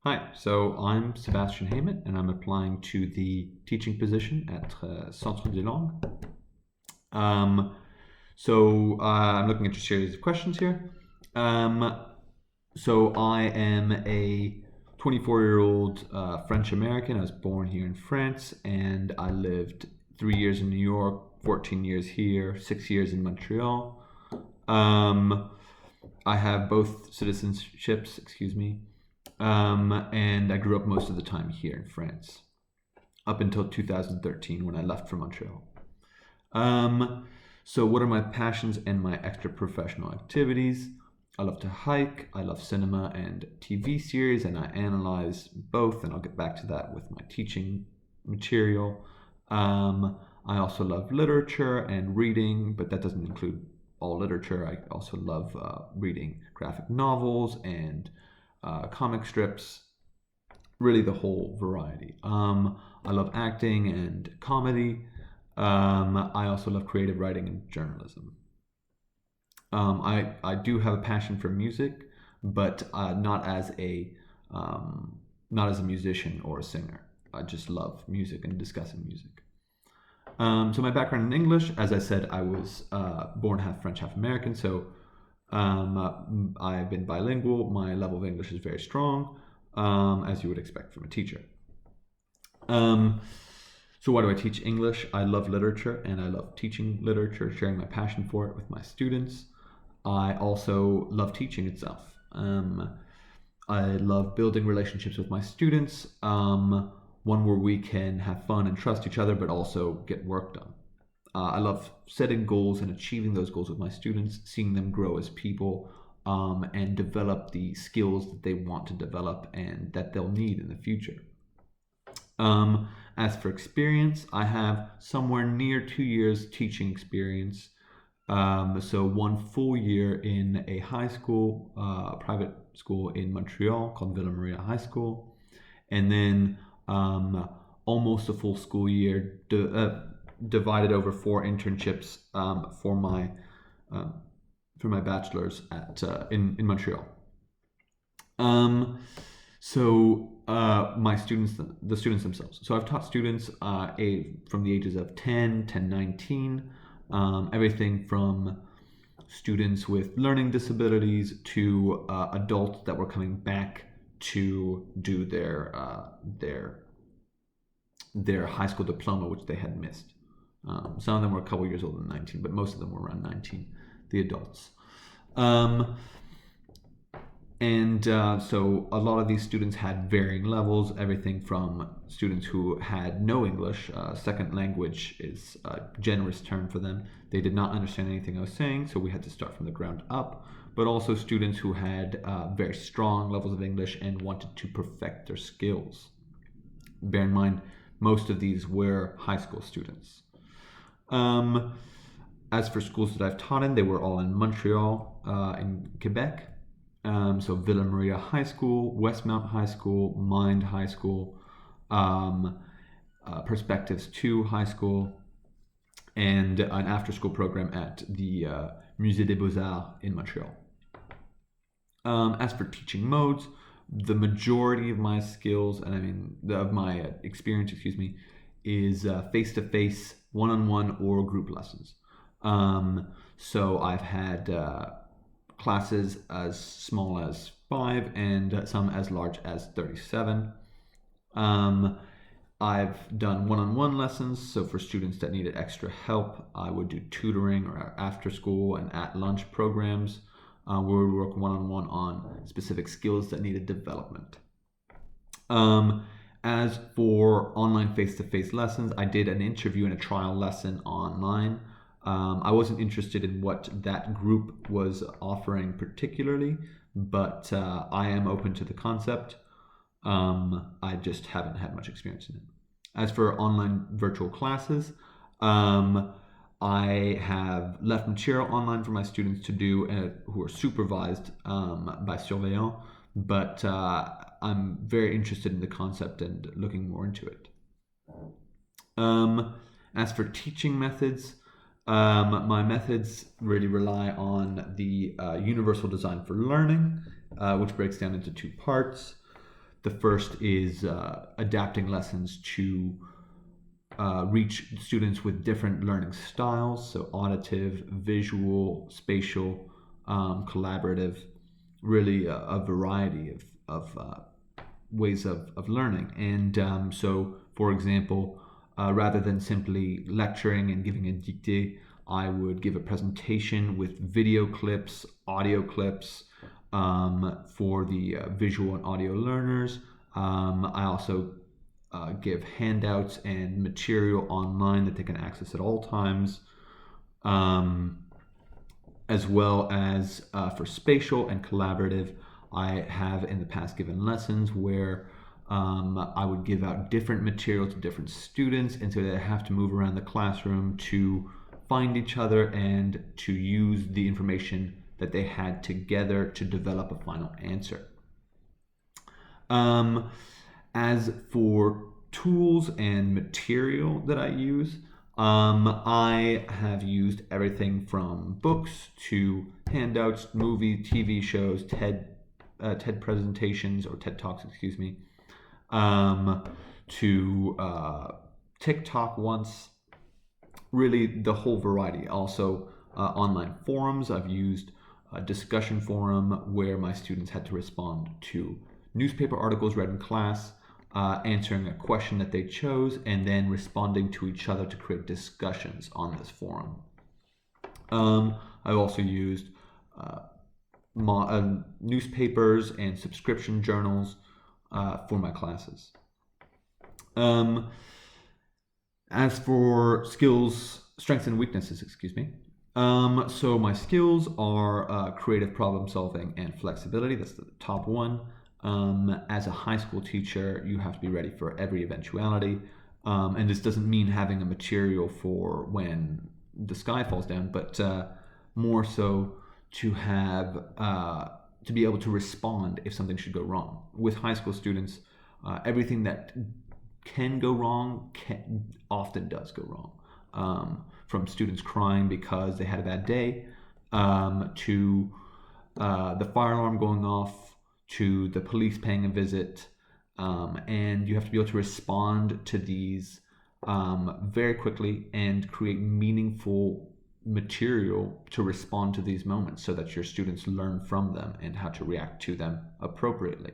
Hi, so I'm Sebastian Haymet, and I'm applying to the teaching position at Centre des Langues. Um, I'm looking at your series of questions here. So I am a 24-year-old French American. I was born here in France, and I lived 3 years in New York, 14 years here, 6 years in Montreal. I have both citizenships, and I grew up most of the time here in France, up until 2013 when I left for Montreal. So what are my passions and my extra professional activities? I love to hike, I love cinema and TV series, and I analyze both, and I'll get back to that with my teaching material. I also love literature and reading, but that doesn't include all literature. I also love reading graphic novels and comic strips, really the whole variety. I love acting and comedy. I also love creative writing and journalism. I do have a passion for music, but not as a musician or a singer. I just love music and discussing music. So my background in English, as I said, I was born half French, half American. So I've been bilingual. My level of English is very strong, as you would expect from a teacher. So why do I teach English? I love literature and I love teaching literature, sharing my passion for it with my students. I also love teaching itself. I love building relationships with my students, one where we can have fun and trust each other, but also get work done. I love setting goals and achieving those goals with my students, seeing them grow as people, and develop the skills that they want to develop and that they'll need in the future. As for experience, I have somewhere near 2 years teaching experience. So 1 full year in a high school, private school in Montreal called Villa Maria High School, and then almost a full school year divided over 4 internships for my bachelor's in Montreal. My students, the students themselves. So I've taught students from the ages of 10 to 19, everything from students with learning disabilities to adults that were coming back to do their high school diploma, which they had missed. Some of them were a couple years older than 19, but most of them were around 19, the adults. So a lot of these students had varying levels, everything from students who had no English, second language is a generous term for them. They did not understand anything I was saying, so we had to start from the ground up, but also students who had very strong levels of English and wanted to perfect their skills. Bear in mind, most of these were high school students. As for schools that I've taught in, they were all in Montreal, in Quebec. So Villa Maria High School, Westmount High School, Mind High School, Perspectives 2 High School, and an after-school program at the Musée des Beaux-Arts in Montreal. As for teaching modes, the majority of my skills, of my experience, is face-to-face, one-on-one, or group lessons. So I've had classes as small as 5 and some as large as 37. I've done one-on-one lessons, so for students that needed extra help, I would do tutoring or after school and at lunch programs where we would work one-on-one on specific skills that needed development. As for online face-to-face lessons, I did an interview and a trial lesson online. I wasn't interested in what that group was offering particularly, but I am open to the concept. I just haven't had much experience in it. As for online virtual classes, I have left material online for my students to do who are supervised by surveillants, but I'm very interested in the concept and looking more into it. As for teaching methods, my methods really rely on the universal design for learning, which breaks down into 2 parts. The first is adapting lessons to reach students with different learning styles, so auditive, visual, spatial, collaborative, really a variety of ways of learning. And so, for example, rather than simply lecturing and giving a dictée, I would give a presentation with video clips, audio clips for the visual and audio learners. I also give handouts and material online that they can access at all times, as well as for spatial and collaborative. I have in the past given lessons where I would give out different material to different students, and so they have to move around the classroom to find each other and to use the information that they had together to develop a final answer. As for tools and material that I use, I have used everything from books to handouts, movie, TV shows, TED presentations or TED Talks, excuse me, to TikTok once, really the whole variety. Also, online forums. I've used a discussion forum where my students had to respond to newspaper articles read in class, answering a question that they chose, and then responding to each other to create discussions on this forum. I've also used newspapers and subscription journals for my classes. As for skills, strengths and weaknesses, excuse me. So my skills are creative problem solving and flexibility. That's the top one. As a high school teacher, you have to be ready for every eventuality. And this doesn't mean having a material for when the sky falls down, but more so to have to be able to respond if something should go wrong. With high school students, everything that can go wrong often does go wrong. From students crying because they had a bad day, to the fire alarm going off, to the police paying a visit, and you have to be able to respond to these very quickly and create meaningful material to respond to these moments so that your students learn from them and how to react to them appropriately.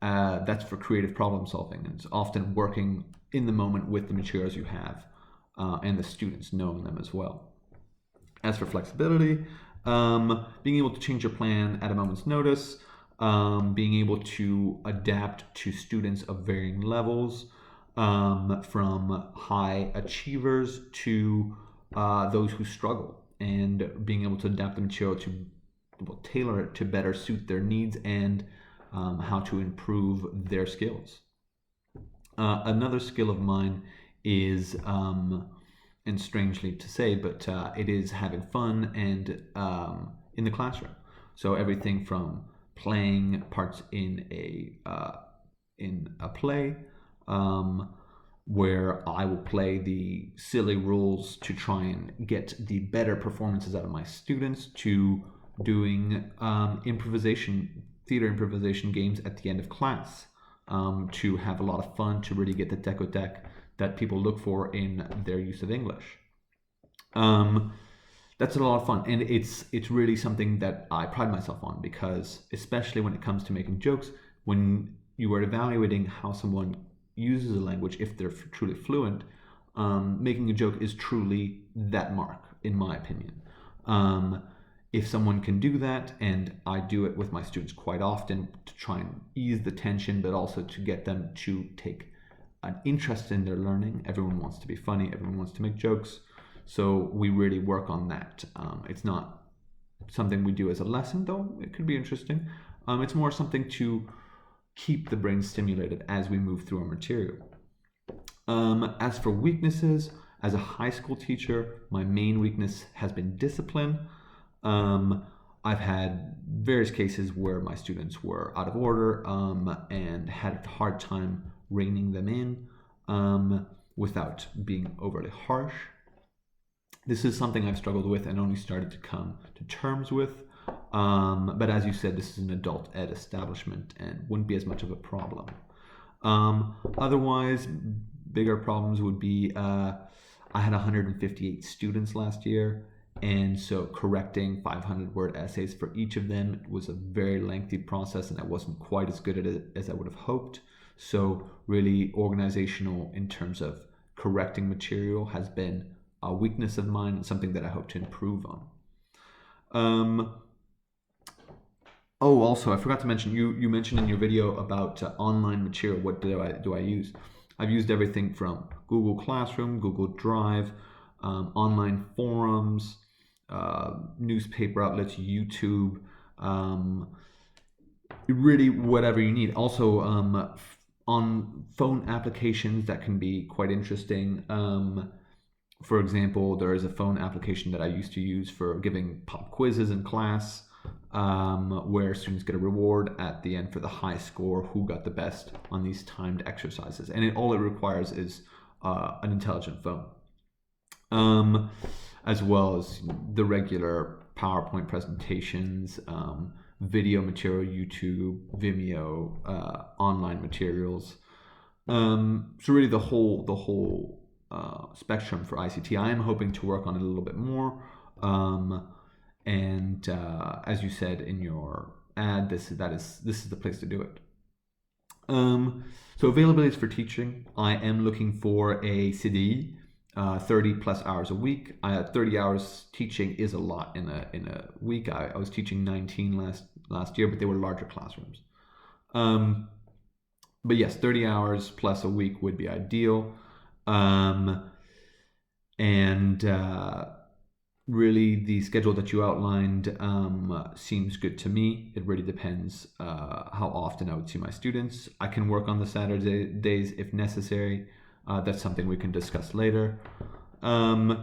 That's for creative problem solving, and it's often working in the moment with the materials you have and the students knowing them as well. As for flexibility, being able to change your plan at a moment's notice, being able to adapt to students of varying levels, from high achievers to those who struggle, and being able to adapt the material to tailor it to better suit their needs and how to improve their skills. Another skill of mine is, and strangely to say, but it is having fun and in the classroom. So everything from playing parts in a play, where I will play the silly roles to try and get the better performances out of my students, to doing theater improvisation games at the end of class, to have a lot of fun, to really get the decodec that people look for in their use of English. That's a lot of fun, and it's really something that I pride myself on, because especially when it comes to making jokes, when you are evaluating how someone uses a language, if they're truly fluent, making a joke is truly that mark, in my opinion. If someone can do that, and I do it with my students quite often to try and ease the tension, but also to get them to take an interest in their learning. Everyone wants to be funny, everyone wants to make jokes, so we really work on that. It's not something we do as a lesson, though it could be interesting. It's more something to keep the brain stimulated as we move through our material. As for weaknesses, as a high school teacher, my main weakness has been discipline. I've had various cases where my students were out of order and had a hard time reining them in without being overly harsh. This is something I've struggled with and only started to come to terms with But as you said, this is an adult ed establishment and wouldn't be as much of a problem. Otherwise, bigger problems would be I had 158 students last year, and so correcting 500-word essays for each of them was a very lengthy process, and I wasn't quite as good at it as I would have hoped. So really organizational in terms of correcting material has been a weakness of mine and something that I hope to improve on. Oh, also, I forgot to mention, you mentioned in your video about online material. What do I use? I've used everything from Google Classroom, Google Drive, online forums, newspaper outlets, YouTube, really whatever you need. Also, on phone applications that can be quite interesting. For example, there is a phone application that I used to use for giving pop quizzes in class, where students get a reward at the end for the high score, who got the best on these timed exercises. And all it requires is an intelligent phone, as well as the regular PowerPoint presentations, video material, YouTube, Vimeo, online materials. So really the whole spectrum for ICT. I am hoping to work on it a little bit more. And as you said in your ad, this is the place to do it. So availabilities for teaching. I am looking for a CDI, 30 plus hours a week. 30 hours teaching is a lot in a week. I was teaching 19 last year, but they were larger classrooms. But yes, 30 hours plus a week would be ideal. Really, the schedule that you outlined seems good to me. It really depends how often I would see my students. I can work on the Saturdays if necessary. That's something we can discuss later. As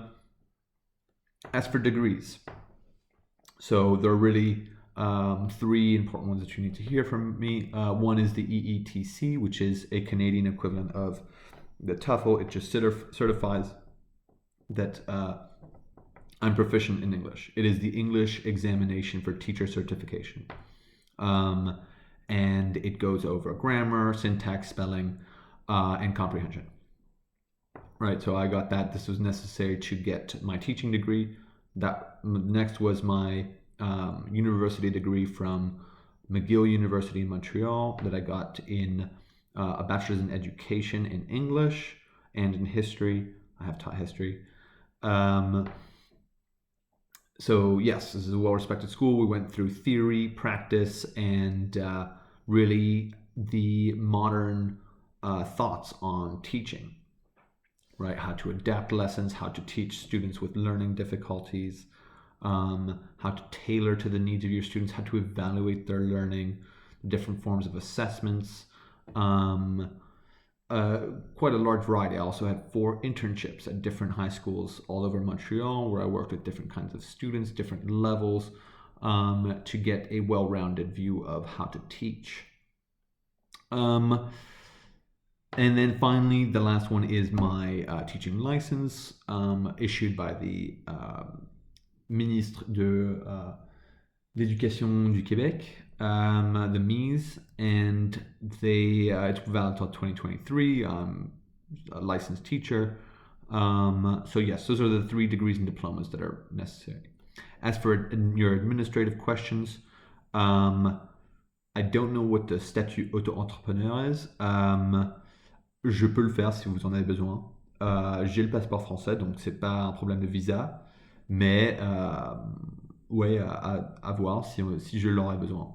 for degrees, so there are really three important ones that you need to hear from me. One is the EETC, which is a Canadian equivalent of the TOEFL. It just certifies that I'm proficient in English. It is the English examination for teacher certification. And it goes over grammar, syntax, spelling, and comprehension. Right, so I got that. This was necessary to get my teaching degree. That next was my university degree from McGill University in Montreal that I got in a bachelor's in education in English and in history. I have taught history. So yes, this is a well-respected school. We went through theory, practice, and really the modern thoughts on teaching, right? How to adapt lessons, how to teach students with learning difficulties, how to tailor to the needs of your students, how to evaluate their learning, different forms of assessments, quite a large variety. I also had 4 internships at different high schools all over Montreal, where I worked with different kinds of students, different levels, to get a well-rounded view of how to teach. And then finally, the last one is my teaching license, issued by the ministre de l'Éducation du Québec, the MEES, and it's valid until 2023. I'm a licensed teacher. So yes, those are the 3 degrees and diplomas that are necessary. As for your administrative questions, I don't know what the statut auto-entrepreneur is. Je peux le faire si vous en avez besoin. J'ai le passeport français, donc c'est pas un problème de visa, mais ouais, à voir si je l'aurais besoin.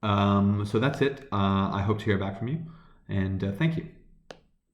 So that's it. I hope to hear back from you, and thank you.